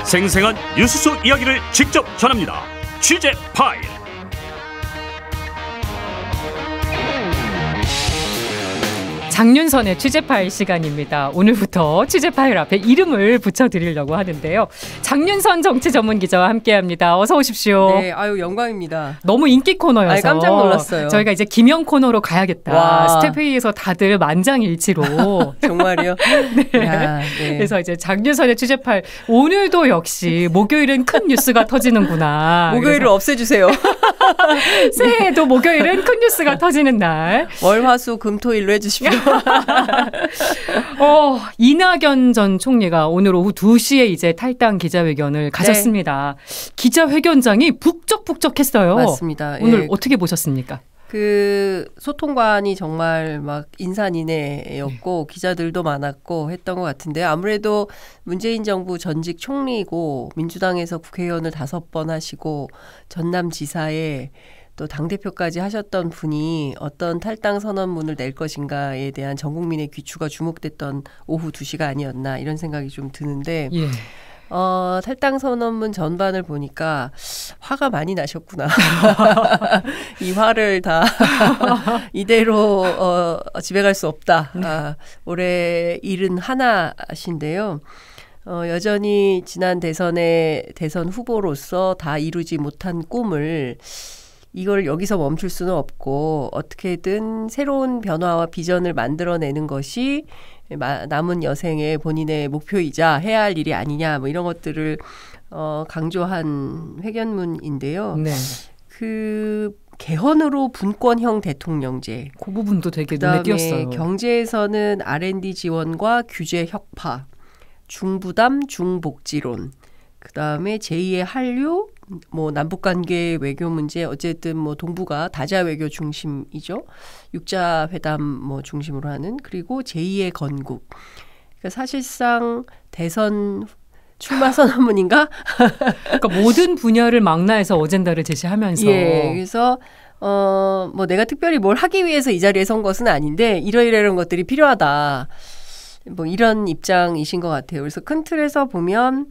생생한 뉴스 속 이야기를 직접 전합니다. 취재 파일. 장윤선의 취재파일 시간입니다. 오늘부터 취재파일 앞에 이름을 붙여드리려고 하는데요. 장윤선 정치전문기자와 함께합니다. 어서 오십시오. 네, 아유 영광입니다. 너무 인기 코너여서 아유, 깜짝 놀랐어요. 저희가 이제 김영 코너로 가야겠다. 와. 스태프회의에서 다들 만장일치로. 정말요? 네. 야, 네. 그래서 이제 장윤선의 취재파일 오늘도 역시 목요일은 큰 뉴스가 터지는구나. 목요일을 없애주세요. 새해에도 목요일은 큰 뉴스가 터지는 날. 월화수금토일로 해주십시오. 이낙연 전 총리가 오늘 오후 2시에 이제 탈당 기자회견을 가졌습니다. 기자회견장이 북적북적했어요. 맞습니다. 오늘 예. 어떻게 보셨습니까? 그 소통관이 정말 막 인산인해였고 기자들도 많았고 했던 것 같은데 아무래도 문재인 정부 전직 총리고 민주당에서 국회의원을 5번 하시고 전남지사에 또 당대표까지 하셨던 분이 어떤 탈당 선언문을 낼 것인가에 대한 전 국민의 귀추가 주목됐던 오후 2시가 아니었나 이런 생각이 좀 드는데 예. 탈당 선언문 전반을 보니까 화가 많이 나셨구나. 이 화를 다 이대로 집에 갈 수 없다. 올해 71이신데요. 여전히 지난 대선의 대선 후보로서 다 이루지 못한 꿈을 이걸 여기서 멈출 수는 없고 어떻게든 새로운 변화와 비전을 만들어내는 것이 남은 여생의 본인의 목표이자 해야 할 일이 아니냐 뭐 이런 것들을 강조한 회견문인데요. 네. 그 개헌으로 분권형 대통령제. 그 부분도 되게 눈에 띄었어요. 경제에서는 R&D 지원과 규제 혁파, 중부담 중복지론, 그다음에 제2의 한류, 뭐 남북관계 외교 문제 어쨌든 뭐 동북아 다자 외교 중심이죠. 육자 회담 뭐 중심으로 하는 그리고 제2의 건국. 그러니까 사실상 대선 출마 선언문인가? 그러니까 모든 분야를 망라해서 어젠다를 제시하면서. 예. 그래서 뭐 내가 특별히 뭘 하기 위해서 이 자리에 선 것은 아닌데 이러이러한 것들이 필요하다. 뭐 이런 입장이신 것 같아요. 그래서 큰 틀에서 보면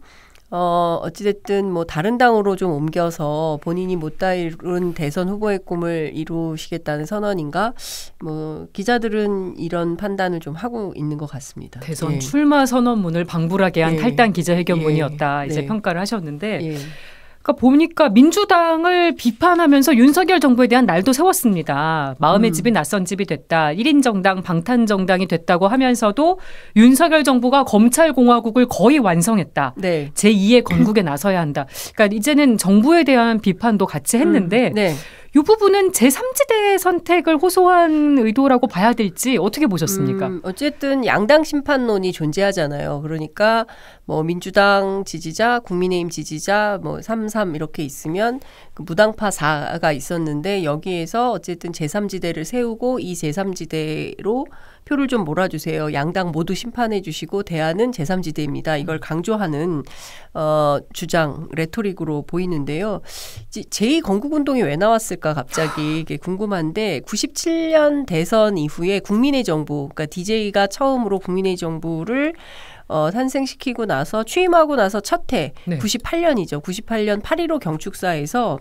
어찌됐든 뭐 다른 당으로 좀 옮겨서 본인이 못다 이룬 대선 후보의 꿈을 이루시겠다는 선언인가? 뭐 기자들은 이런 판단을 좀 하고 있는 것 같습니다. 대선 예. 출마 선언문을 방불하게 한 예. 탈당 기자회견문이었다. 예. 이제 네. 평가를 하셨는데 예. 그러니까 보니까 민주당을 비판하면서 윤석열 정부에 대한 날도 세웠습니다. 마음의 집이 낯선 집이 됐다. 1인 정당, 방탄 정당이 됐다고 하면서도 윤석열 정부가 검찰공화국을 거의 완성했다. 네. 제2의 건국에 나서야 한다. 그러니까 이제는 정부에 대한 비판도 같이 했는데 네. 이 부분은 제3지대 선택을 호소한 의도라고 봐야 될지 어떻게 보셨습니까? 어쨌든 양당 심판론이 존재하잖아요. 그러니까 뭐 민주당 지지자, 국민의힘 지지자, 뭐 3-3 이렇게 있으면 그 무당파 4가 있었는데 여기에서 어쨌든 제3지대를 세우고 이 제3지대로 표를 좀 몰아주세요. 양당 모두 심판해 주시고 대안은 제3지대입니다. 이걸 강조하는 주장, 레토릭으로 보이는데요. 제2건국운동이 왜 나왔을까 갑자기 이게 궁금한데 97년 대선 이후에 국민의 정부, 그러니까 DJ가 처음으로 국민의 정부를 탄생시키고 나서 취임하고 나서 첫 해 네. 98년이죠. 98년 8.15 경축사에서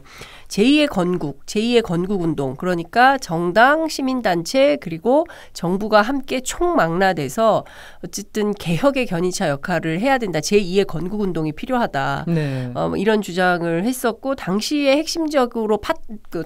제2의 건국, 제2의 건국운동 그러니까 정당, 시민단체 그리고 정부가 함께 총망라돼서 어쨌든 개혁의 견인차 역할을 해야 된다. 제2의 건국운동이 필요하다. 네. 뭐 이런 주장을 했었고 당시에 핵심적으로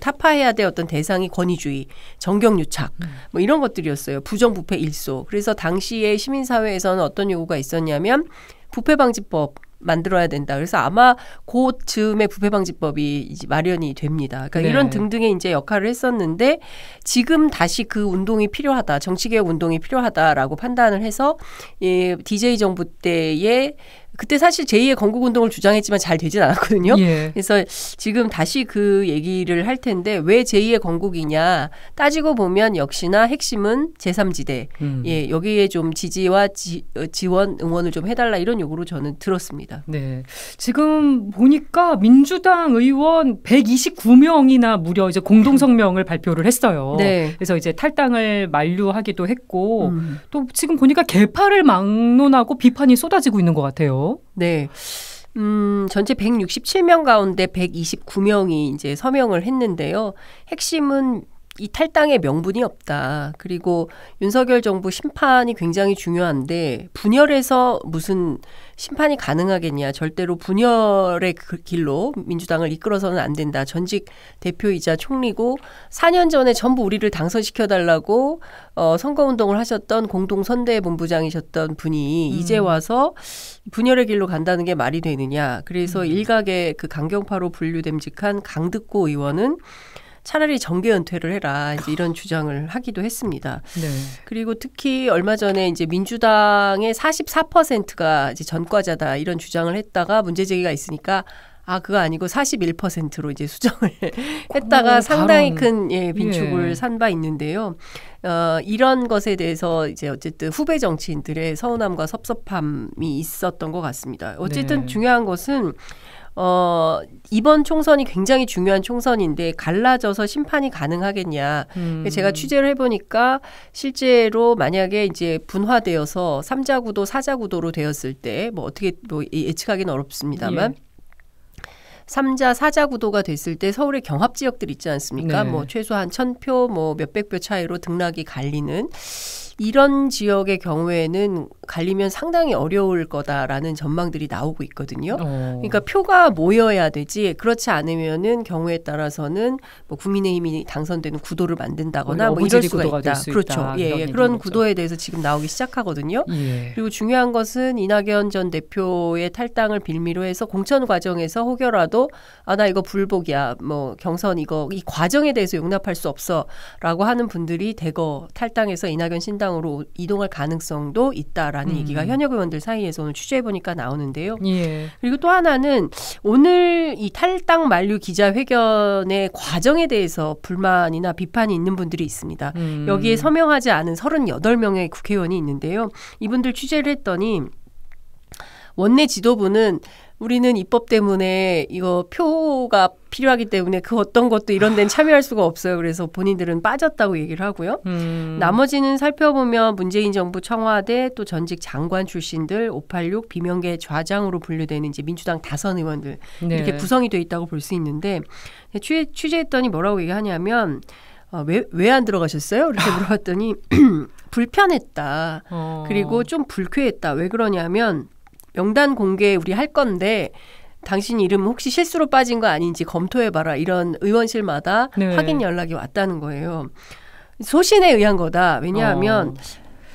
타파해야 될 어떤 대상이 권위주의, 정경유착 뭐 이런 것들이었어요. 부정부패 일소. 그래서 당시에 시민사회에서는 어떤 요구가 있었냐면 부패방지법 만들어야 된다. 그래서 아마 그 즈음에 부패방지법이 이제 마련이 됩니다. 그러니까 네. 이런 등등의 이제 역할을 했었는데 지금 다시 그 운동이 필요하다. 정치개혁 운동이 필요하다라고 판단을 해서 DJ 정부 때의 그때 사실 제2의 건국운동을 주장했지만 잘 되진 않았거든요. 예. 그래서 지금 다시 그 얘기를 할 텐데 왜 제2의 건국이냐 따지고 보면 역시나 핵심은 제3지대. 예, 여기에 좀 지지와 지원, 응원을 좀 해달라 이런 요구로 저는 들었습니다. 네. 지금 보니까 민주당 의원 129명이나 무려 이제 공동성명을 발표를 했어요. 네. 그래서 이제 탈당을 만류하기도 했고 또 지금 보니까 개파를 막론하고 비판이 쏟아지고 있는 것 같아요. 네. 전체 167명 가운데 129명이 이제 서명을 했는데요. 핵심은 이 탈당의 명분이 없다. 그리고 윤석열 정부 심판이 굉장히 중요한데 분열해서 무슨 심판이 가능하겠냐. 절대로 분열의 길로 민주당을 이끌어서는 안 된다. 전직 대표이자 총리고 4년 전에 전부 우리를 당선시켜달라고 선거운동을 하셨던 공동선대본부장이셨던 분이 이제 와서 분열의 길로 간다는 게 말이 되느냐. 그래서 일각의 그 강경파로 분류됨직한 강득고 의원은 차라리 정계 은퇴를 해라 이제 이런 주장을 하기도 했습니다. 네. 그리고 특히 얼마 전에 이제 민주당의 44%가 이제 전과자다 이런 주장을 했다가 문제 제기가 있으니까 그거 아니고 41%로 이제 수정을 했다가 상당히 큰 빈축을 산 바 있는데요. 이런 것에 대해서 이제 어쨌든 후배 정치인들의 서운함과 섭섭함이 있었던 것 같습니다. 어쨌든 중요한 것은 이번 총선이 굉장히 중요한 총선인데 갈라져서 심판이 가능하겠냐. 제가 취재를 해보니까 실제로 만약에 이제 분화되어서 3자 구도, 4자 구도로 되었을 때 뭐 어떻게 뭐 예측하기는 어렵습니다만 3자, 4자 구도가 됐을 때 서울의 경합 지역들 있지 않습니까? 뭐 최소한 1,000표, 뭐 몇백 표 차이로 등락이 갈리는 이런 지역의 경우에는 갈리면 상당히 어려울 거다라는 전망들이 나오고 있거든요. 그러니까 표가 모여야 되지 그렇지 않으면은 경우에 따라서는 뭐 국민의힘이 당선되는 구도를 만든다거나 뭐 이럴 수가 있다. 그렇죠. 예, 그런 구도에 대해서 지금 나오기 시작하거든요. 그리고 중요한 것은 이낙연 전 대표의 탈당을 빌미로 해서 공천 과정에서 혹여라도 나 이거 불복이야. 뭐 경선 이거 이 과정에 대해서 용납할 수 없어라고 하는 분들이 대거 탈당해서 이낙연 신당 으로 이동할 가능성도 있다라는 얘기가 현역 의원들 사이에서 오늘 취재해보니까 나오는데요. 그리고 또 하나는 오늘 이 탈당 만류 기자회견의 과정에 대해서 불만이나 비판이 있는 분들이 있습니다. 여기에 서명하지 않은 38명의 국회의원이 있는데요. 이분들 취재를 했더니 원내 지도부는 우리는 입법 때문에 이거 표가 필요하기 때문에 그 어떤 것도 이런 데는 참여할 수가 없어요. 그래서 본인들은 빠졌다고 얘기를 하고요. 나머지는 살펴보면 문재인 정부 청와대 또 전직 장관 출신들 586 비명계 좌장으로 분류되는 이제 민주당 다선 의원들 이렇게 구성이 돼 있다고 볼 수 있는데 취재했더니 뭐라고 얘기하냐면 왜 안 들어가셨어요? 이렇게 물어봤더니 불편했다. 그리고 좀 불쾌했다. 왜 그러냐면 명단 공개 우리 할 건데 당신 이름 혹시 실수로 빠진 거 아닌지 검토해봐라. 이런 의원실마다 확인 연락이 왔다는 거예요. 소신에 의한 거다. 왜냐하면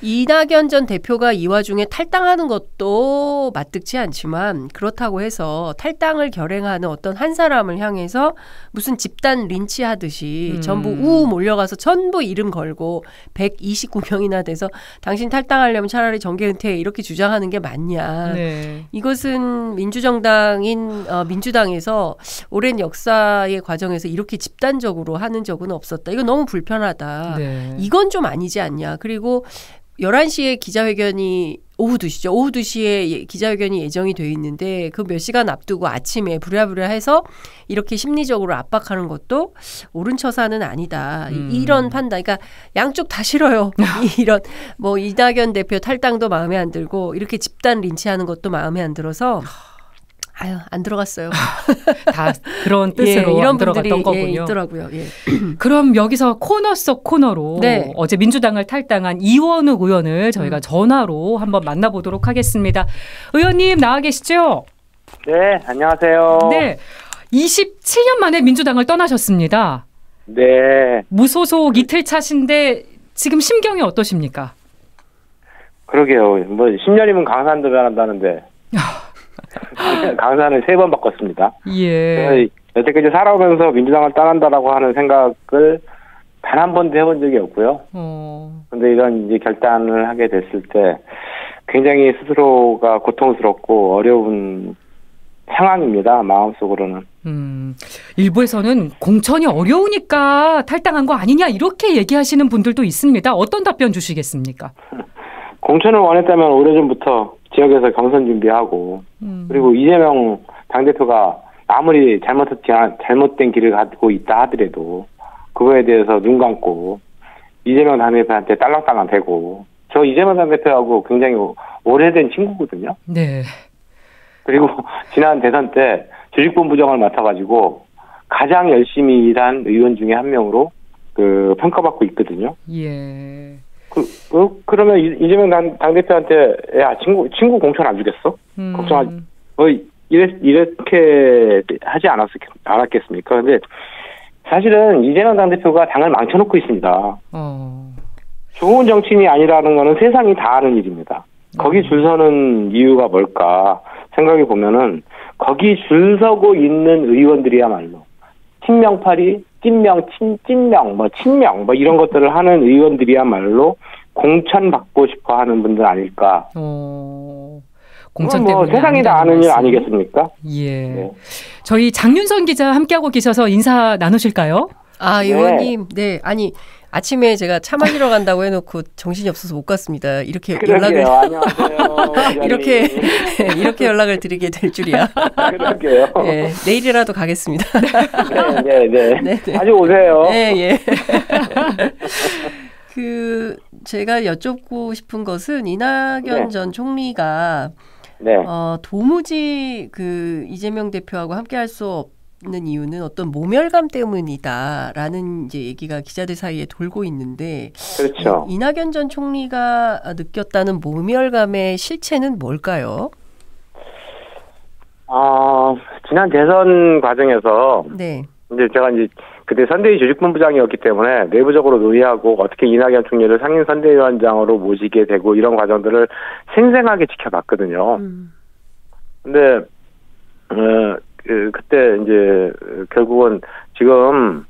이낙연 전 대표가 이 와중에 탈당하는 것도 마뜩지 않지만 그렇다고 해서 탈당을 결행하는 어떤 한 사람을 향해서 무슨 집단 린치하듯이 전부 우 몰려가서 전부 이름 걸고 129명이나 돼서 당신 탈당하려면 차라리 정계 은퇴 이렇게 주장하는 게 맞냐. 이것은 민주정당인 민주당에서 오랜 역사의 과정에서 이렇게 집단적으로 하는 적은 없었다. 이거 너무 불편하다. 이건 좀 아니지 않냐. 그리고 11시에 기자회견이 오후 2시죠. 오후 2시에 기자회견이 예정이 되어 있는데 그 몇 시간 앞두고 아침에 부랴부랴 해서 이렇게 심리적으로 압박하는 것도 옳은 처사는 아니다. 이런 판단. 그러니까 양쪽 다 싫어요. 이런 뭐 이낙연 대표 탈당도 마음에 안 들고 이렇게 집단 린치하는 것도 마음에 안 들어서 안 들어갔어요. 다 그런 뜻으로 이런 안 들어갔던 거군요. 있더라고요. 그럼 여기서 코너 속 코너로 어제 민주당을 탈당한 이원욱 의원을 저희가 전화로 한번 만나보도록 하겠습니다. 의원님 나와 계시죠? 네, 안녕하세요. 네, 27년 만에 민주당을 떠나셨습니다. 네. 무소속 이틀 차신데 지금 심경이 어떠십니까? 그러게요. 뭐 10년이면 강산 들어간다는데 강산을 3번 바꿨습니다. 여태까지 살아오면서 민주당을 떠난다라고 하는 생각을 단 한 번도 해본 적이 없고요. 근데 이런 이제 결단을 하게 됐을 때 굉장히 스스로가 고통스럽고 어려운 상황입니다. 마음속으로는. 일부에서는 공천이 어려우니까 탈당한 거 아니냐 이렇게 얘기하시는 분들도 있습니다. 어떤 답변 주시겠습니까? 공천을 원했다면 오래전부터 지역에서 경선 준비하고 그리고 이재명 당대표가 아무리 잘못된 길을 가고 있다 하더라도 그거에 대해서 눈 감고 이재명 당대표한테 딸랑딸랑 대고 저 이재명 당대표하고 굉장히 오래된 친구거든요. 네. 그리고 지난 대선 때 조직본부장을 맡아가지고 가장 열심히 일한 의원 중에 한 명으로 평가받고 있거든요. 예. 그러면 이재명 당대표한테 야 친구 공천 안 주겠어? 걱정하지. 이렇게 하지 않았겠습니까? 근데 사실은 이재명 당대표가 당을 망쳐놓고 있습니다. 좋은 정치인이 아니라는 거는 세상이 다 아는 일입니다. 거기 줄 서는 이유가 뭘까 생각해 보면은 거기 줄 서고 있는 의원들이야말로 친명파리, 찐명, 찐명, 친명 이런 것들을 하는 의원들이야말로 공천 받고 싶어 하는 분들 아닐까. 공천 때문에 세상이 다 아는 일 아니겠습니까? 예. 네. 저희 장윤선 기자 함께하고 계셔서 인사 나누실까요? 의원님. 네. 아니 아침에 제가 차 마시러 간다고 해놓고 정신이 없어서 못 갔습니다. 이렇게 연락을 안녕하세요. 이렇게 연락을 드리게 될 줄이야. 그러게요. 네, 내일이라도 가겠습니다. 네. 자주 오세요. 네. 제가 여쭙고 싶은 것은 이낙연 전 총리가 도무지 이재명 대표하고 함께할 수 없는 이유는 어떤 모멸감 때문이다라는 이제 얘기가 기자들 사이에 돌고 있는데, 그렇죠. 이낙연 전 총리가 느꼈다는 모멸감의 실체는 뭘까요? 지난 대선 과정에서 이제 제가 그때 선대위 조직본부장이었기 때문에 내부적으로 논의하고 어떻게 이낙연 총리를 상임 선대위원장으로 모시게 되고 이런 과정들을 생생하게 지켜봤거든요. 근데 그때 이제 결국은 지금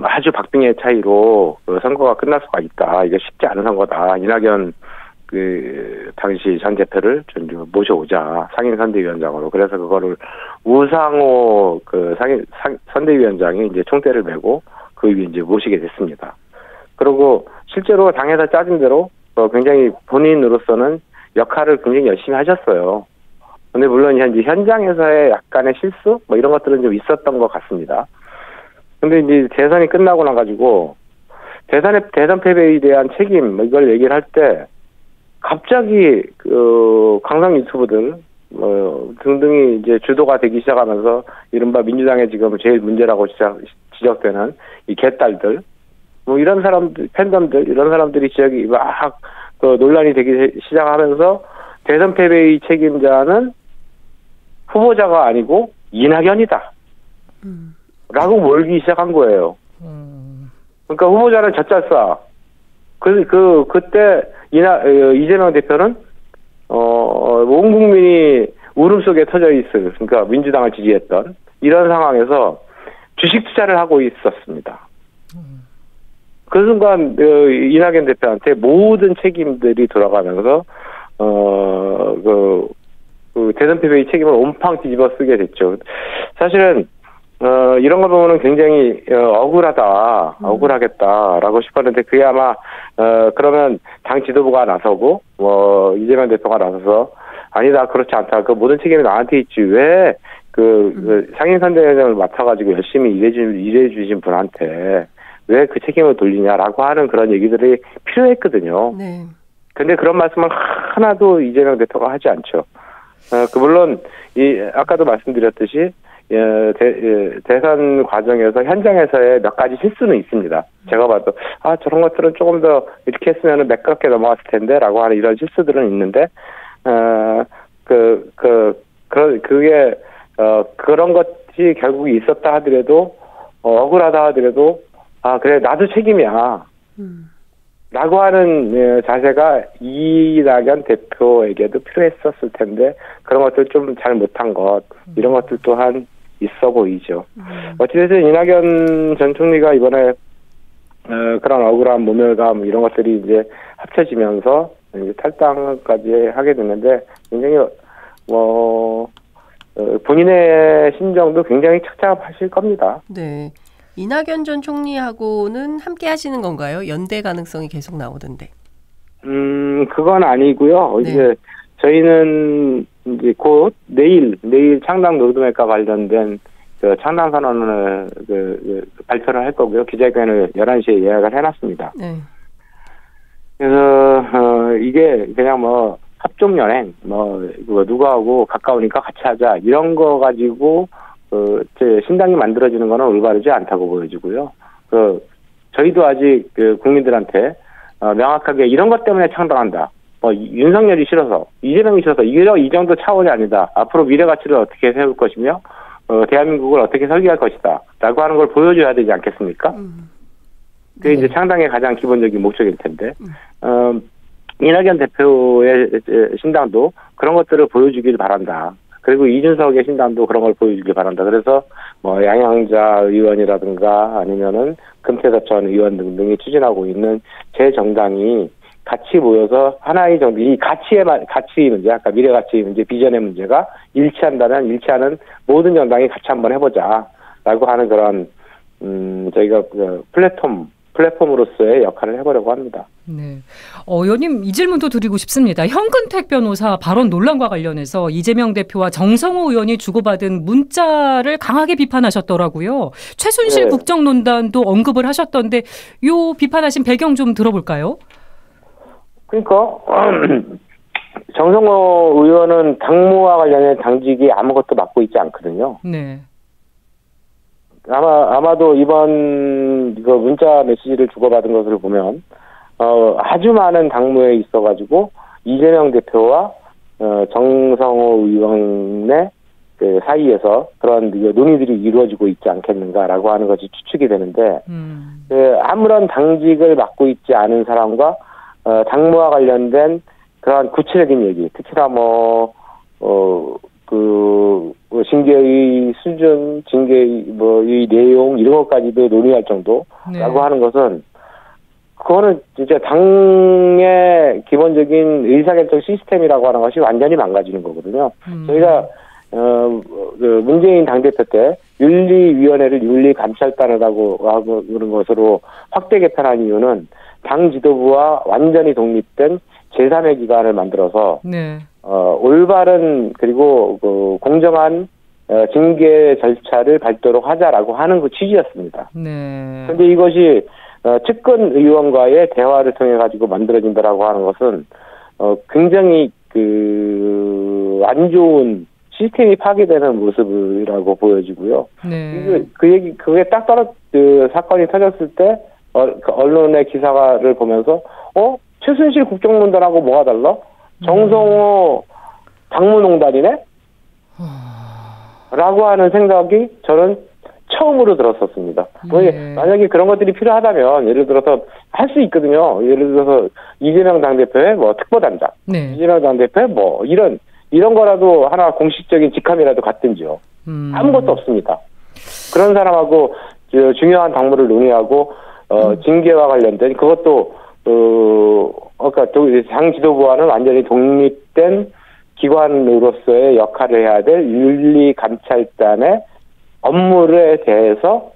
아주 박빙의 차이로 선거가 끝날 수가 있다. 이게 쉽지 않은 선거다. 이낙연 당시 전 대표를 모셔오자 상임 선대위원장으로. 그래서 그거를 우상호 상임 선대위원장이 이제 총대를 메고 그 위에 이제 모시게 됐습니다. 그리고 실제로 당에서 짜진 대로 굉장히 본인으로서는 역할을 굉장히 열심히 하셨어요. 근데 물론 이제 현장에서의 약간의 실수 이런 것들은 좀 있었던 것 같습니다. 근데 이제 대선이 끝나고 나가지고 대선 패배에 대한 책임 이걸 얘기를 할 때 갑자기 강성 유튜브들 등등이 이제 주도가 되기 시작하면서 이른바 민주당의 지금 제일 문제라고 지적되는 이 개딸들 이런 사람들 팬덤들 이런 사람들이 지역이 막 논란이 되기 시작하면서 대선 패배의 책임자는 후보자가 아니고 이낙연이다 라고 몰기 시작한 거예요. 그러니까 후보자는 젖잘싸. 그때 이재명 대표는 온 국민이 울음 속에 터져 있을, 그러니까 민주당을 지지했던 이런 상황에서 주식 투자를 하고 있었습니다. 그 순간 이낙연 대표한테 모든 책임들이 돌아가면서 대선 패배의 책임을 온팡 뒤집어 쓰게 됐죠. 사실은 이런 걸 보면은 굉장히 억울하겠다라고 싶었는데 그게 아마 그러면 당 지도부가 나서고 이재명 대표가 나서서 아니다 그렇지 않다 그 모든 책임이 나한테 있지 왜 상임선대위원장을 맡아가지고 열심히 일해주신 분한테 왜 그 책임을 돌리냐라고 하는 그런 얘기들이 필요했거든요. 네. 근데 그런 말씀을 하나도 이재명 대표가 하지 않죠. 물론 아까도 말씀드렸듯이 대선 과정에서 현장에서의 몇 가지 실수는 있습니다. 제가 봐도 저런 것들은 조금 더 이렇게 했으면 매끄럽게 넘어갔을 텐데라고 하는 이런 실수들은 있는데 그게 그런 것이 결국 있었다 하더라도 억울하다 하더라도 그래 나도 책임이야 라고 하는 자세가 이낙연 대표에게도 필요했었을 텐데 그런 것들 좀 잘 못한 것 이런 것들 또한 있어 보이죠. 어찌됐든 이낙연 전 총리가 이번에 그런 억울한 모멸감 이런 것들이 이제 합쳐지면서 이제 탈당까지 하게 됐는데 굉장히 본인의 심정도 굉장히 착잡하실 겁니다. 네. 이낙연 전 총리하고는 함께 하시는 건가요? 연대 가능성이 계속 나오던데. 그건 아니고요. 네. 이제 저희는 이제 곧 내일 창당 로드맵과 관련된 그 창당 선언을 발표를 할 거고요. 기자회견을 11시에 예약을 해놨습니다. 네. 그래서 이게 그냥 뭐 합종연행, 누구하고 가까우니까 같이 하자 이런 거 가지고 신당이 만들어지는 거는 올바르지 않다고 보여지고요. 저희도 아직 국민들한테 명확하게 이런 것 때문에 창당한다. 윤석열이 싫어서, 이재명이 싫어서 이 정도 차원이 아니다. 앞으로 미래 가치를 어떻게 세울 것이며 대한민국을 어떻게 설계할 것이다. 라고 하는 걸 보여줘야 되지 않겠습니까? 그게 이제 창당의 가장 기본적인 목적일 텐데, 이낙연 대표의 신당도 그런 것들을 보여주길 바란다. 그리고 이준석의 신당도 그런 걸 보여주길 바란다. 그래서 양양자 의원이라든가 아니면은 금태섭 전 의원 등등이 추진하고 있는 제 정당이 같이 모여서 하나의 정당, 이 가치 문제, 아까 미래 가치 문제, 비전의 문제가 일치한다면 일치하는 모든 정당이 같이 한번 해보자라고 하는 그런 저희가 플랫폼으로서의 역할을 해보려고 합니다. 네. 의원님 이 질문도 드리고 싶습니다. 현근택 변호사 발언 논란과 관련해서 이재명 대표와 정성호 의원이 주고받은 문자를 강하게 비판하셨더라고요. 최순실 네. 국정농단도 언급을 하셨던데 요 비판하신 배경 좀 들어볼까요? 그러니까 정성호 의원은 당무와 관련된 당직이 아무것도 맡고 있지 않거든요. 네. 아마도 이번 이거 문자 메시지를 주고받은 것을 보면 아주 많은 당무에 있어가지고 이재명 대표와 정성호 의원의 그 사이에서 그런 논의들이 이루어지고 있지 않겠는가라고 하는 것이 추측이 되는데 아무런 당직을 맡고 있지 않은 사람과 당무와 관련된 그러한 구체적인 얘기, 특히나 징계의 수준, 징계의 이 내용 이런 것까지도 논의할 정도라고 네. 하는 것은 그거는 진짜 당의 기본적인 의사결정 시스템이라고 하는 것이 완전히 망가지는 거거든요. 저희가 문재인 당대표 때 윤리위원회를 윤리감찰단을 하고 그런 것으로 확대 개편한 이유는 당 지도부와 완전히 독립된 제3의 기관을 만들어서 네. 올바른 그리고 공정한 징계 절차를 밟도록 하자라고 하는 그 취지였습니다. 네. 그런데 이것이 측근 의원과의 대화를 통해 가지고 만들어진다라고 하는 것은 굉장히 안 좋은 시스템이 파괴되는 모습이라고 보여지고요. 네. 그게 딱 사건이 터졌을 때 언론의 기사를 보면서 최순실 국정농단하고 뭐가 달라? 정성호 당무농단이네? 라고 하는 생각이 저는 처음으로 들었었습니다. 네. 만약에 그런 것들이 필요하다면 예를 들어서 할 수 있거든요. 예를 들어서 이재명 당대표의 특보단장, 네. 이재명 당대표의 이런 거라도 하나 공식적인 직함이라도 갖든지요. 아무것도 없습니다. 그런 사람하고 중요한 당무를 논의하고 징계와 관련된 그것도 그러니까 당 지도부와는 완전히 독립된 기관으로서의 역할을 해야 될 윤리감찰단의 업무에 대해서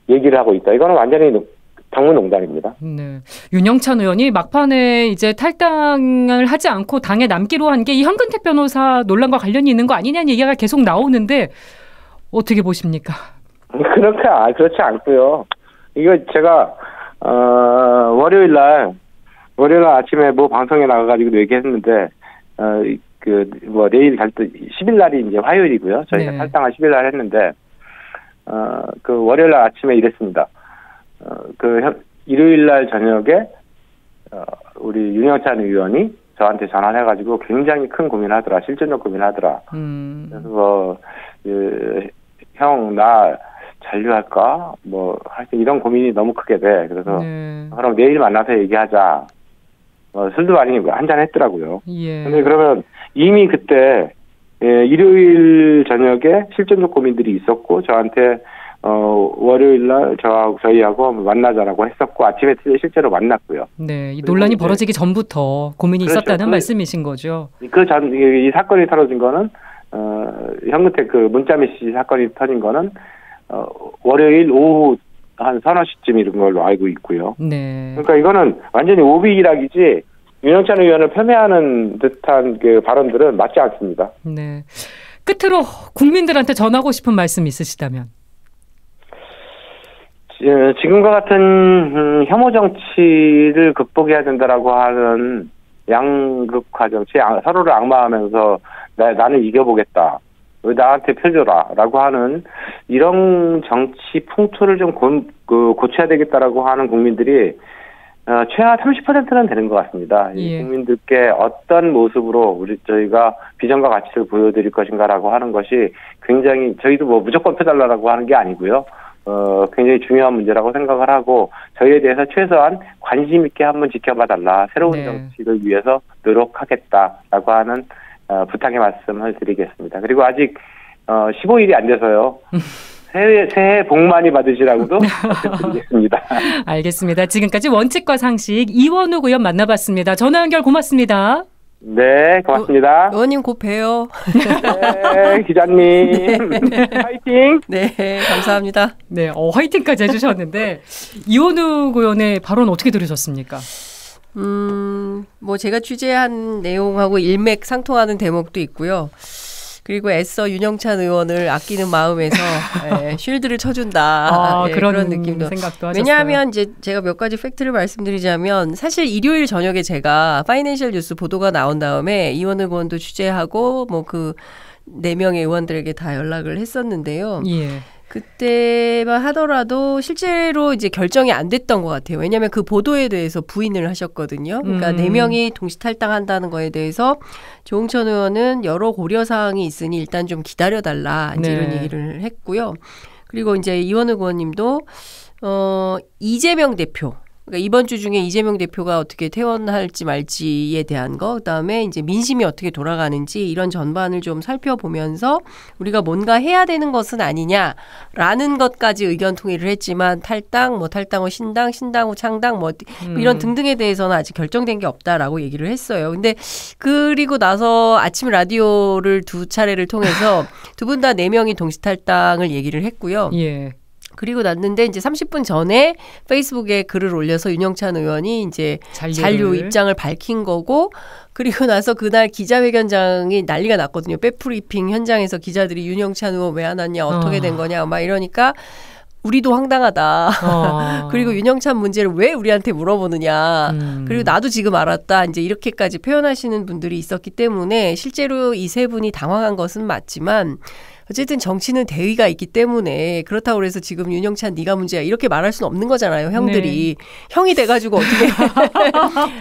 얘기를 하고 있다. 이거는 완전히 당무농단입니다. 네. 윤영찬 의원이 막판에 이제 탈당을 하지 않고 당에 남기로 한 게 이 현근택 변호사 논란과 관련이 있는 거 아니냐는 얘기가 계속 나오는데 어떻게 보십니까? 그렇지 않고요. 이거 제가 월요일 아침에 방송에 나가가지고 얘기했는데 내일 10일 날이 이제 화요일이고요. 저희가 네. 탈당을 10일 날 했는데 월요일 날 아침에 이랬습니다. 일요일 날 저녁에 우리 윤영찬 의원이 저한테 전화를 해가지고 굉장히 큰 고민하더라. 실존적 고민하더라. 그래서 형 나 잔류할까? 하여튼 이런 고민이 너무 크게 돼. 그래서 그럼 내일 만나서 얘기하자. 술도 많이 한잔 했더라고요. 예. 근데 그러면 이미 그때 일요일 저녁에 실존적 고민들이 있었고 저한테 월요일 날 저희하고 만나자라고 했었고 아침에 실제로 만났고요. 네, 이 논란이 벌어지기 전부터 고민이 그렇죠. 있었다는 말씀이신 거죠. 이 사건이 터진 거는 현근택 그 문자 메시지 사건이 터진 거는 월요일 오후 한 서너 시쯤 이런 걸로 알고 있고요. 네. 그러니까 이거는 완전히 오비일학이지 윤영찬 의원을 폄훼하는 듯한 그 발언들은 맞지 않습니다. 네. 끝으로 국민들한테 전하고 싶은 말씀 있으시다면? 지금과 같은 혐오 정치를 극복해야 된다라고 하는 양극화 정치, 서로를 악마하면서 나는 이겨보겠다. 왜 나한테 펴줘라라고 하는 이런 정치 풍토를 좀 고쳐야 되겠다라고 하는 국민들이 최하 30%는 되는 것 같습니다. 예. 이 국민들께 어떤 모습으로 저희가 비전과 가치를 보여드릴 것인가라고 하는 것이 굉장히 저희도 뭐 무조건 펴달라고 하는 게 아니고요. 굉장히 중요한 문제라고 생각을 하고 저희에 대해서 최소한 관심 있게 한번 지켜봐달라. 새로운 네. 정치를 위해서 노력하겠다라고 하는 부탁의 말씀을 드리겠습니다. 그리고 아직 15일이 안 돼서요. 새해 복 많이 받으시라고도 말씀드리겠습니다. 알겠습니다. 지금까지 원칙과 상식 이원욱 의원 만나봤습니다. 전화 연결 고맙습니다. 네, 고맙습니다. 의원님 곧 봬요. 네, 기자님. 파이팅! 네, 감사합니다. 네, 화이팅까지 해주셨는데 이원욱 의원의 발언 어떻게 들으셨습니까? 뭐 제가 취재한 내용하고 일맥상통하는 대목도 있고요. 그리고 애써 윤영찬 의원을 아끼는 마음에서 쉴드를 쳐준다. 그런 느낌도. 생각도 하셨어요. 왜냐하면 이제 제가 몇 가지 팩트를 말씀드리자면 사실 일요일 저녁에 제가 파이낸셜 뉴스 보도가 나온 다음에 이원욱 의원도 취재하고 뭐 그 4명의 의원들에게 다 연락을 했었는데요. 예. 그때만 하더라도 실제로 이제 결정이 안 됐던 것 같아요. 왜냐하면 그 보도에 대해서 부인을 하셨거든요. 그러니까 4명이 동시 탈당한다는 거에 대해서 조응천 의원은 여러 고려사항이 있으니 일단 좀 기다려달라. 이제 네. 이런 얘기를 했고요. 그리고 이제 이원욱 의원님도 이재명 대표. 그러니까 이번 주 중에 이재명 대표가 어떻게 퇴원할지 말지에 대한 거, 그다음에 이제 민심이 어떻게 돌아가는지 이런 전반을 좀 살펴보면서 우리가 뭔가 해야 되는 것은 아니냐라는 것까지 의견 통일을 했지만 탈당, 뭐 탈당 후 신당, 신당 후 창당, 뭐 이런 등등에 대해서는 아직 결정된 게 없다라고 얘기를 했어요. 근데 그리고 나서 아침 라디오를 2차례를 통해서 두 분 다 4명이 동시 탈당을 얘기를 했고요. 예. 그리고 났는데 이제 30분 전에 페이스북에 글을 올려서 윤영찬 의원이 이제 잔류 입장을 밝힌 거고, 그리고 나서 그날 기자회견장이 난리가 났거든요. 백브리핑 현장에서 기자들이 윤영찬 의원 왜 안 왔냐, 어떻게 된 거냐 막 이러니까 우리도 황당하다. 그리고 윤영찬 문제를 왜 우리한테 물어보느냐. 그리고 나도 지금 알았다. 이제 이렇게까지 표현하시는 분들이 있었기 때문에 실제로 이 세 분이 당황한 것은 맞지만 어쨌든 정치는 대의가 있기 때문에 그렇다고 해서 지금 윤영찬 네가 문제야 이렇게 말할 수는 없는 거잖아요. 형들이. 네. 형이 돼가지고 어떻게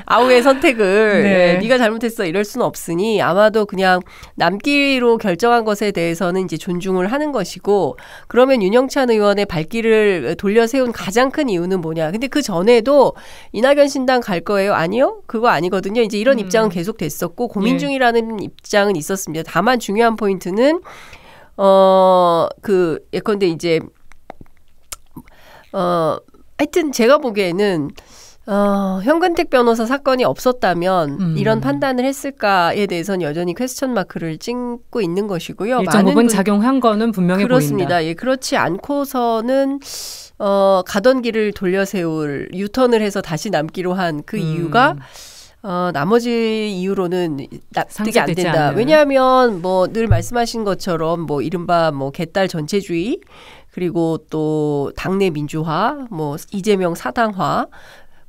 아우의 선택을 네. 네가 잘못했어 이럴 수는 없으니 아마도 그냥 남기로 결정한 것에 대해서는 이제 존중을 하는 것이고, 그러면 윤영찬 의원의 발길을 돌려 세운 가장 큰 이유는 뭐냐. 근데 그 전에도 이낙연 신당 갈 거예요? 아니요. 그거 아니거든요. 이제 이런 입장은 계속 됐었고 고민 중이라는 입장은 있었습니다. 다만 중요한 포인트는 예컨대 이제, 하여튼 제가 보기에는, 현근택 변호사 사건이 없었다면 이런 판단을 했을까에 대해서는 여전히 퀘스천 마크를 찍고 있는 것이고요. 일정 부분 작용한 거는 분명해 그렇습니다. 보인다. 예, 그렇지 않고서는, 가던 길을 돌려 세울, 유턴을 해서 다시 남기로 한 그 이유가 나머지 이유로는 납득이 안 된다. 않은. 왜냐하면 뭐 늘 말씀하신 것처럼 뭐 이른바 뭐 개딸 전체주의, 그리고 또 당내 민주화, 뭐 이재명 사당화,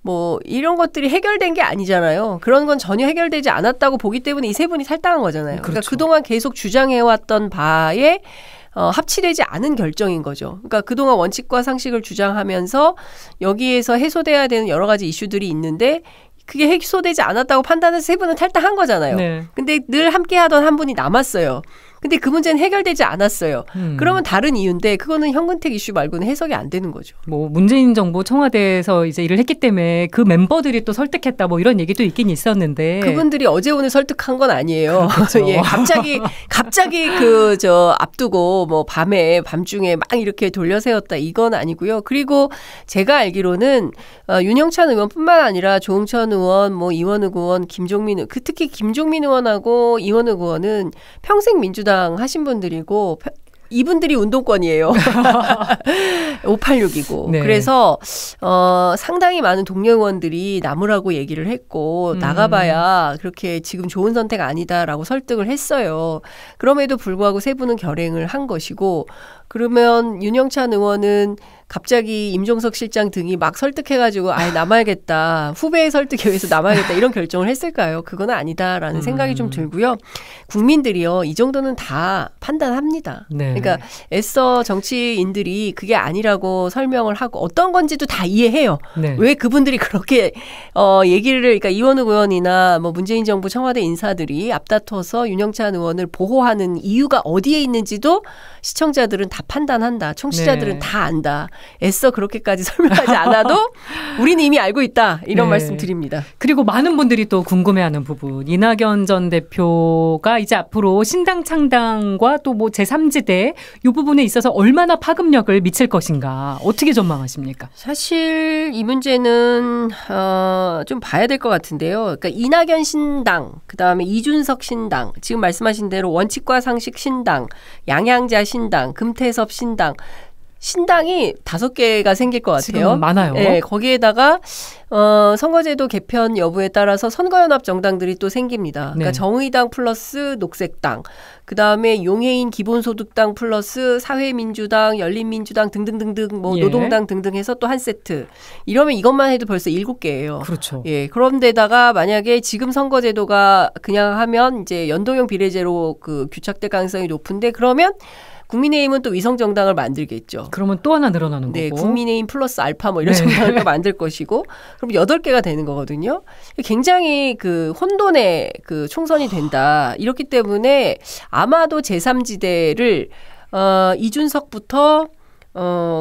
뭐 이런 것들이 해결된 게 아니잖아요. 그런 건 전혀 해결되지 않았다고 보기 때문에 이 세 분이 탈당한 거잖아요. 그렇죠. 그러니까 그동안 계속 주장해왔던 바에 합치되지 않은 결정인 거죠. 그러니까 그동안 원칙과 상식을 주장하면서 여기에서 해소돼야 되는 여러 가지 이슈들이 있는데 그게 해소되지 않았다고 판단해서 세 분은 탈당한 거잖아요. 네. 근데 늘 함께 하던 한 분이 남았어요. 근데 그 문제는 해결되지 않았어요. 그러면 다른 이유인데 그거는 현근택 이슈 말고는 해석이 안 되는 거죠. 뭐 문재인 정부 청와대에서 이제 일을 했기 때문에 그 멤버들이 또 설득했다 뭐 이런 얘기도 있긴 있었는데 그분들이 어제 오늘 설득한 건 아니에요. 그렇죠. 예, 갑자기 그 앞두고 뭐 밤중에 막 이렇게 돌려 세웠다 이건 아니고요. 그리고 제가 알기로는 윤영찬 의원뿐만 아니라 조응천 의원, 뭐 이원욱 의원, 김종민 의원, 특히 김종민 의원하고 이원욱 의원은 평생 민주당 하신 분들이고 이분들이 운동권이에요. 586이고. 네. 그래서 상당히 많은 동료 의원들이 남으라고 얘기를 했고 나가봐야 그렇게 지금 좋은 선택 아니다라고 설득을 했어요. 그럼에도 불구하고 세 분은 결행을 한 것이고 그러면 윤영찬 의원은 갑자기 임종석 실장 등이 막 설득해가지고 아예 남아야겠다. 후배의 설득에 의해서 남아야겠다. 이런 결정을 했을까요? 그건 아니다라는 생각이 좀 들고요. 국민들이요. 이 정도는 다 판단합니다. 네. 그러니까 애써 정치인들이 그게 아니라고 설명을 하고 어떤 건지도 다 이해해요. 네. 왜 그분들이 그렇게 얘기를 그러니까 이원욱 의원이나 뭐 문재인 정부 청와대 인사들이 앞다퉈서 윤영찬 의원을 보호하는 이유가 어디에 있는지도 시청자들은 다 판단한다. 청취자들은 네. 다 안다. 애써 그렇게까지 설명하지 않아도 우리는 이미 알고 있다. 이런 네. 말씀 드립니다. 그리고 많은 분들이 또 궁금해하는 부분. 이낙연 전 대표가 이제 앞으로 신당 창당과 또 뭐 제3지대 이 부분에 있어서 얼마나 파급력을 미칠 것인가. 어떻게 전망하십니까? 사실 이 문제는 좀 봐야 될 것 같은데요. 그러니까 이낙연 신당, 그다음에 이준석 신당, 지금 말씀하신 대로 원칙과 상식 신당, 양양자 신당, 금태섭 신당이 5개가 생길 것 같아요. 지금 많아요. 네, 거기에다가 선거제도 개편 여부에 따라서 선거연합 정당들이 또 생깁니다. 그러니까 네. 정의당 플러스 녹색당, 그다음에 용해인 기본소득당 플러스 사회민주당, 열린민주당 등등등등 뭐 예. 노동당 등등 해서 또 한 세트. 이러면 이것만 해도 벌써 7개예요. 그렇죠. 예. 그런데다가 만약에 지금 선거제도가 그냥 하면 이제 연동형 비례제로 그 규착될 가능성이 높은데 그러면 국민의힘은 또 위성정당을 만들겠죠. 그러면 또 하나 늘어나는 네, 거고. 국민의힘 플러스 알파 뭐 이런 네. 정당을 또 만들 것이고 그럼 8개가 되는 거거든요. 굉장히 그 혼돈의 그 총선이 된다. 이렇기 때문에 아마도 제3지대를 이준석부터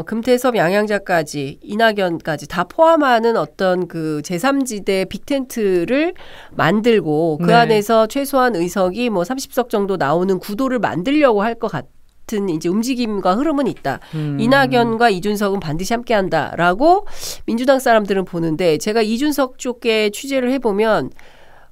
금태섭 양양자까지 이낙연까지 다 포함하는 어떤 그 제3지대 빅텐트를 만들고 그 네. 안에서 최소한 의석이 뭐 30석 정도 나오는 구도를 만들려고 할 것 같아요. 같은 이제 움직임과 흐름은 있다. 이낙연과 이준석은 반드시 함께한다라고 민주당 사람들은 보는데 제가 이준석 쪽에 취재를 해보면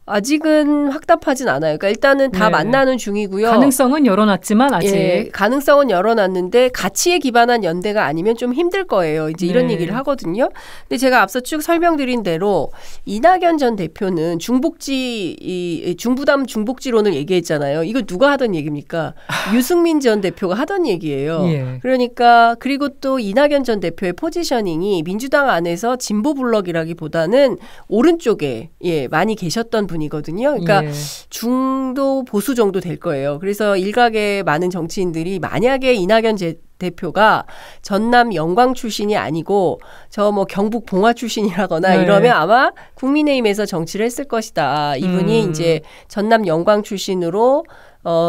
아직은 확답하진 않아요. 그러니까 일단은 다 네. 만나는 중이고요. 가능성은 열어놨지만 아직. 예, 가능성은 열어놨는데 가치에 기반한 연대가 아니면 좀 힘들 거예요. 이제 이런 네. 얘기를 하거든요. 근데 제가 앞서 쭉 설명드린 대로 이낙연 전 대표는 중부담 중복지론을 얘기했잖아요. 이거 누가 하던 얘기입니까? 유승민 전 대표가 하던 얘기예요. 예. 그러니까 그리고 또 이낙연 전 대표의 포지셔닝이 민주당 안에서 진보 블럭이라기보다는 오른쪽에 예, 많이 계셨던 분이거든요. 그러니까 예. 중도 보수 정도 될 거예요. 그래서 일각의 많은 정치인들이 만약에 이낙연 대표가 전남 영광 출신이 아니고 저 뭐 경북 봉화 출신이라거나 네. 이러면 아마 국민의힘에서 정치를 했을 것이다. 이분이 이제 전남 영광 출신으로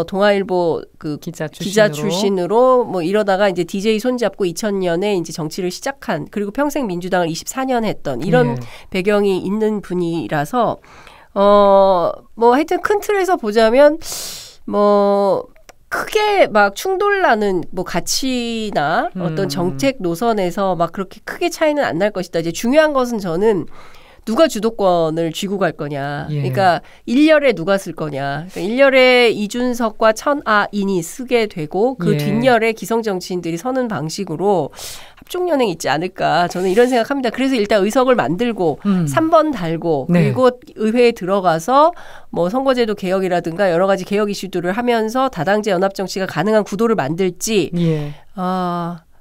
동아일보 그 기자 출신으로 뭐 이러다가 이제 DJ 손잡고 2000년에 이제 정치를 시작한 그리고 평생 민주당을 24년 했던 이런 배경이 있는 분이라서 뭐 하여튼 큰 틀에서 보자면 뭐 크게 막 충돌나는 뭐 가치나 어떤 정책 노선에서 막 그렇게 크게 차이는 안 날 것이다. 이제 중요한 것은 저는 누가 주도권을 쥐고 갈 거냐. 예. 그러니까 1열에 누가 쓸 거냐. 그러니까 1열에 이준석과 천아인이 쓰게 되고 그 뒷열에 기성정치인들이 서는 방식으로 합종연행 있지 않을까. 저는 이런 생각합니다. 그래서 일단 의석을 만들고 3번 달고 그리고 의회에 들어가서 뭐 선거제도 개혁이라든가 여러 가지 개혁 이슈들을 하면서 다당제 연합정치가 가능한 구도를 만들지.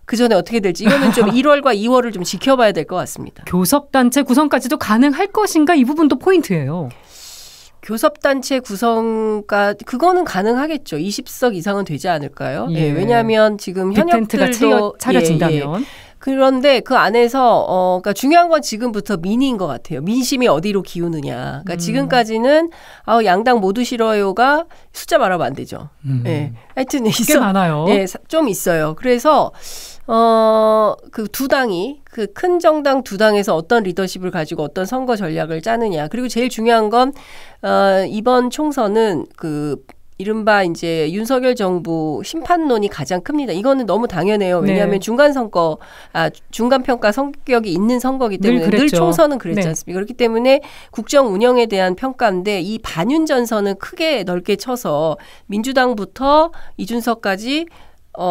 그 전에 어떻게 될지 이거는 좀 1월과 2월을 좀 지켜봐야 될 것 같습니다. 교섭단체 구성까지도 가능할 것인가 이 부분도 포인트예요. 교섭단체 구성까지 그거는 가능하겠죠. 20석 이상은 되지 않을까요? 예. 왜냐하면 지금 현역들도 차려진다면. 그런데 그 안에서 그러니까 중요한 건 지금부터 민의인 것 같아요. 민심이 어디로 기우느냐. 그러니까 지금까지는 양당 모두 싫어요가 숫자 말하면 안 되죠. 네. 하여튼 꽤 많아요. 네, 좀 있어요. 그래서 그 두 당이 그 큰 정당 두 당에서 어떤 리더십을 가지고 어떤 선거 전략을 짜느냐. 그리고 제일 중요한 건 이번 총선은 그 이른바 이제 윤석열 정부 심판론이 가장 큽니다. 이거는 너무 당연해요. 왜냐하면 네. 중간 평가 성격이 있는 선거이기 때문에 늘 총선은 그랬지 네. 않습니까? 그렇기 때문에 국정 운영에 대한 평가인데 이 반윤 전선은 크게 넓게 쳐서 민주당부터 이준석까지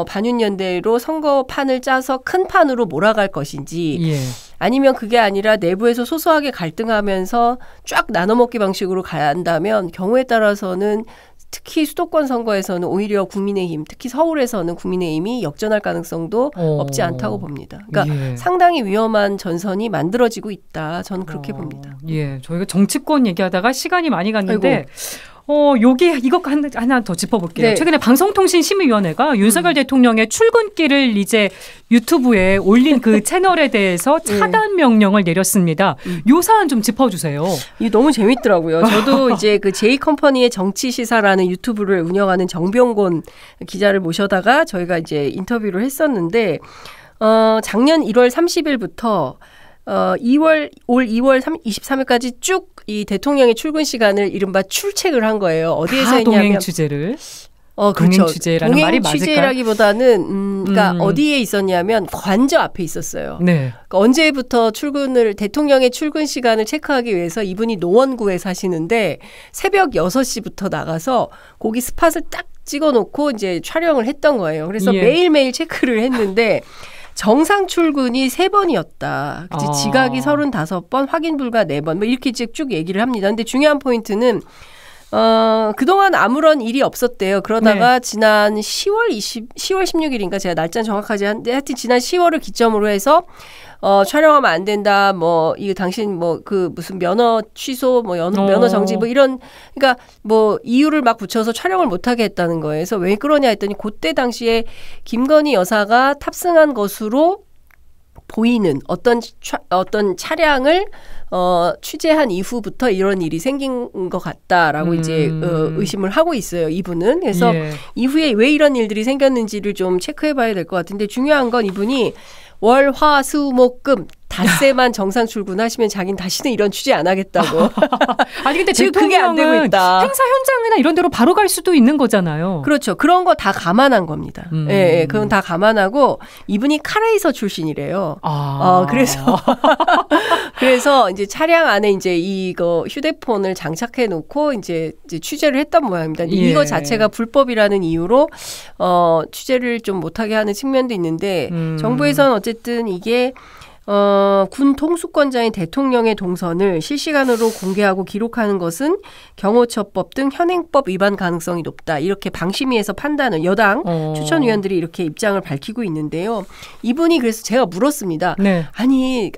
반윤연대로 선거판을 짜서 큰 판으로 몰아갈 것인지 예. 아니면 그게 아니라 내부에서 소소하게 갈등하면서 쫙 나눠먹기 방식으로 간다면 경우에 따라서는 특히 수도권 선거에서는 오히려 국민의힘, 특히 서울에서는 국민의힘이 역전할 가능성도 없지 않다고 봅니다. 그러니까 예. 상당히 위험한 전선이 만들어지고 있다. 저는 그렇게 봅니다. 예, 저희가 정치권 얘기하다가 시간이 많이 갔는데 여기 이것 하나 더 짚어볼게요. 네. 최근에 방송통신심의위원회가 윤석열 대통령의 출근길을 이제 유튜브에 올린 그 채널에 대해서 차단 명령을 내렸습니다. 요 사안 좀 짚어주세요. 이게 너무 재밌더라고요. 저도 이제 그 J컴퍼니의 정치시사라는 유튜브를 운영하는 정병곤 기자를 모셔다가 저희가 이제 인터뷰를 했었는데 작년 1월 30일부터 올 2월 23일까지 쭉 이 대통령의 출근 시간을 이른바 출첵을 한 거예요. 어디에서 했냐면 동행 취재를. 그렇죠. 동행 취재라는 말이 맞을까요? 취재라기보다는 그러니까 어디에 있었냐면 관저 앞에 있었어요. 네. 그러니까 언제부터 대통령의 출근 시간을 체크하기 위해서 이분이 노원구에 사시는데 새벽 6시부터 나가서 거기 스팟을 딱 찍어놓고 이제 촬영을 했던 거예요. 그래서 예. 매일매일 체크를 했는데 정상 출근이 3번이었다. 지각이 35번, 확인 불가 4번. 뭐 이렇게 쭉 얘기를 합니다. 근데 중요한 포인트는 그동안 아무런 일이 없었대요. 그러다가 네. 지난 10월 16일인가 제가 날짜는 정확하지 않은데 하여튼 지난 10월을 기점으로 해서 촬영하면 안 된다. 뭐 이거 당신 뭐 그 무슨 면허 취소, 뭐 면허 정지 뭐 이런 그러니까 뭐 이유를 막 붙여서 촬영을 못 하게 했다는 거예요. 그래서 왜 그러냐 했더니 그때 당시에 김건희 여사가 탑승한 것으로 보이는 어떤 차량을 취재한 이후부터 이런 일이 생긴 것 같다라고 이제 의심을 하고 있어요. 이분은. 그래서 예. 이후에 왜 이런 일들이 생겼는지를 좀 체크해봐야 될 것 같은데 중요한 건 이분이 월, 화, 수, 목, 금 닷새만 정상 출근하시면 자기는 다시는 이런 취재 안 하겠다고. 아니 근데 지금 그게 안 되고 있다. 행사 현장이나 이런 데로 바로 갈 수도 있는 거잖아요. 그렇죠. 그런 거 다 감안한 겁니다. 예, 그건 다 감안하고 이분이 카레이서 출신이래요. 그래서 이제 차량 안에 이제 이거 휴대폰을 장착해 놓고 이제 취재를 했던 모양입니다. 예. 이거 자체가 불법이라는 이유로 취재를 좀 못하게 하는 측면도 있는데 정부에서는 어쨌든 이게 군 통수권자인 대통령의 동선을 실시간으로 공개하고 기록하는 것은 경호처법 등 현행법 위반 가능성이 높다. 이렇게 방심위에서 판단을 여당 추천위원들이 이렇게 입장을 밝히고 있는데요. 이분이 그래서 제가 물었습니다. 네. 아니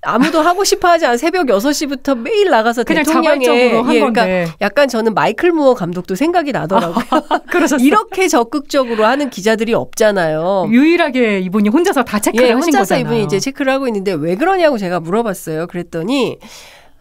아무도 하고 싶어하지 않은 새벽 6시부터 매일 나가서 그냥 대통령의 자발적으로 한 건데. 그러니까 약간 저는 마이클 무어 감독도 생각이 나더라고요. 이렇게 적극적으로 하는 기자들이 없잖아요. 유일하게 이분이 혼자서 다 체크를 하신 혼자서 거잖아요. 이분이 이제 체크를 하고 있는데 왜 그러냐고 제가 물어봤어요. 그랬더니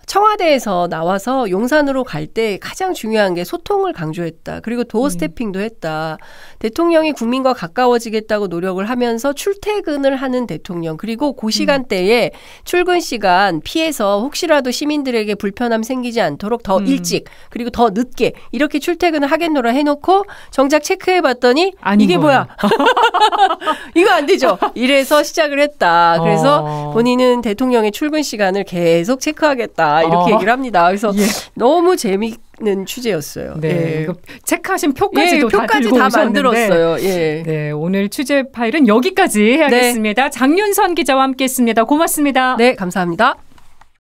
청와대에서 나와서 용산으로 갈 때 가장 중요한 게 소통을 강조했다. 그리고 도어 스태핑도 했다. 대통령이 국민과 가까워지겠다고 노력을 하면서 출퇴근을 하는 대통령. 그리고 그 시간대에 출근 시간 피해서 혹시라도 시민들에게 불편함 생기지 않도록 더 일찍 그리고 더 늦게 이렇게 출퇴근을 하겠노라 해놓고 정작 체크해봤더니 이게 뭐야. 이거 안 되죠. 이래서 시작을 했다. 그래서 본인은 대통령의 출근 시간을 계속 체크하겠다. 이렇게 얘기를 합니다. 그래서 예. 너무 재미있는 취재였어요. 네, 예. 체크하신 표까지도 표까지 다 만들었어요. 예. 네, 오늘 취재 파일은 여기까지 해야겠습니다. 네. 장윤선 기자와 함께했습니다. 고맙습니다. 네, 감사합니다.